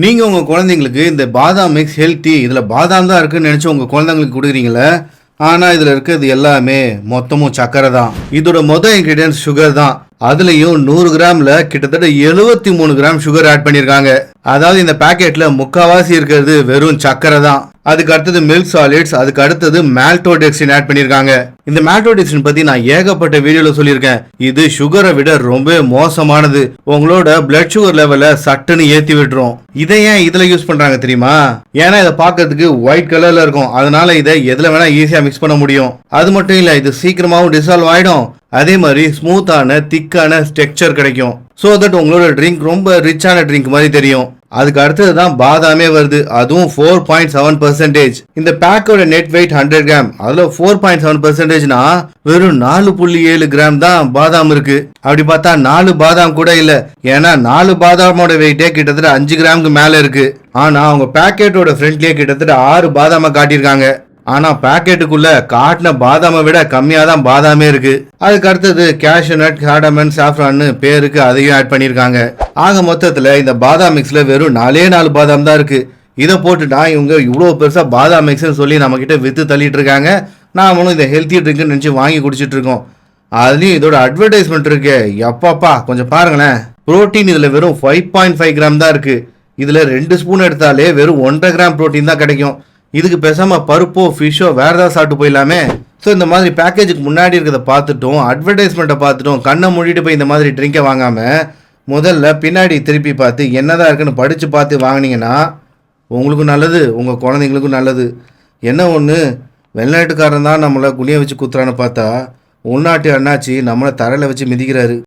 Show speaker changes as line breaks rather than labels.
நீங்க உங்க குழந்தைங்களுக்கு இந்த பாதாம் மிக்ஸ் ஹெல்த்தி, இதுல பாதாம் தான் இருக்குன்னு நினைச்சு உங்க குழந்தைங்களுக்கு கொடுக்குறீங்களே, ஆனா இதுல இருக்கிறது எல்லாமே மொத்தமும் சக்கரை தான். இதோட மொதல் இன்கிரீடியன்ஸ் சுகர் தான். அதுலயும் 100 கிராம்ல கிட்டத்தட்ட 73 கிராம் சுகர் ஆட் பண்ணிருக்காங்க. அதாவது இந்த பாக்கெட்ல முக்காவாசி இருக்கிறது வெறும் சக்கரை தான். அதுக்கு அடுத்தது மில்க் சாலிட்ஸ், அதுக்கு அடுத்தது மால்டோடெக்சின் ஆட் பண்ணிருக்காங்க. இந்த மால்டோடெக்சின் பத்தி நான் ஏகப்பட்ட வீடியோல சொல்லியிருக்கேன். இது சுகரை விட ரொம்ப மோசமானது. உங்களோட பிளட் சுகர் லெவலை சட்டுன்னு ஏத்தி விட்டுரும். இதை ஏன் இதுல யூஸ் பண்றாங்க தெரியுமா? ஏன்னா இதை பார்க்கறதுக்கு ஒயிட் கலர்ல இருக்கும். அதனால இதை எதுல வேணா ஈஸியா மிக்ஸ் பண்ண முடியும். அது மட்டும் இல்ல, இது சீக்கிரமாவும் டிசால்வ் ஆயிடும். அதே மாதிரி ஸ்மூத்தான திக்கான ஸ்ட்ரக்சர் கிடைக்கும். ஸோ தட் உங்களோட ட்ரிங்க் ரொம்ப ரிச்சான ட்ரிங்க் மாதிரி தெரியும். அதுக்கு அடுத்தது தான் பாதாமே வருது, அதுவும் 4.7%. இந்த பேக்கோட நெட் வெயிட் 100 கிராம். அதுல 4.7%னா வெறும் 4.7 கிராம் தான் பாதாம் இருக்கு. அப்படி பார்த்தா 4 பாதாம் கூட இல்ல. ஏன்னா 4 பாதாமோட வெயிட்டே கிட்டத்தட்ட 5 கிராமுக்கு மேல இருக்கு. ஆனா அவங்க பேக்கெட்டோட ஃப்ரண்ட்லயே கிட்டத்தட்ட 6 பாதாம காட்டியிருக்காங்க. ஆனா பாக்கெட்டுக்குள்ள காட்டின பாதாமை விட கம்மியா தான் பாதாமே இருக்கு. அதுக்கு அடுத்தது கேஷ்யூ நட், கார்டமன், சாஃப்ரான்னு பேருக்கு அதையும் ஆட் பண்ணிருக்காங்க. ஆக மொத்தத்துல இந்த பாதாம் மிக்ஸ்ல வெறும் 4 பாதாம் தான் இருக்கு. இதை போட்டுட்டா இவங்க இவ்வளவு பெருசா பாதாம் மிக்ஸ்ன்னு சொல்லி நம்ம கிட்ட வித்து தள்ளிட்டு இருக்காங்க. நாமளும் இந்த ஹெல்த்தி ட்ரிங்க்னு நினைச்சு வாங்கி குடிச்சிட்டு இருக்கோம். அதுலயும் இதோட அட்வர்டைஸ்மெண்ட் இருக்கு. எப்பப்பா கொஞ்சம் பாருங்களேன். புரோட்டீன் இதுல வெறும் 5.5 கிராம் தான் இருக்கு. இதுல 2 ஸ்பூன் எடுத்தாலே வெறும் 1.5 கிராம் புரோட்டீன் தான் கிடைக்கும். இதுக்கு பேசாம பருப்போ ஃபிஷ்ஷோ வேற ஏதாவது சாப்பிட்டு போயிடலாமே. ஸோ இந்த மாதிரி பேக்கேஜுக்கு முன்னாடி இருக்கிறத பார்த்துட்டோம், அட்வர்டைஸ்மெண்ட்டை பார்த்துட்டோம், கண்ணை மூடிட்டு போய் இந்த மாதிரி ட்ரிங்கை வாங்காம முதல்ல பின்னாடி திருப்பி பார்த்து என்னதான் இருக்குன்னு படித்து பார்த்து வாங்கினீங்கன்னா உங்களுக்கும் நல்லது, உங்கள் குழந்தைங்களுக்கும் நல்லது. என்ன ஒன்று, வெளிநாட்டுக்காரன் தான் நம்மளை குனிய வச்சு குத்துறான்னு பார்த்தா உள்நாட்டு அண்ணாச்சி நம்மளை தரையில் வச்சு மிதிக்கிறாரு.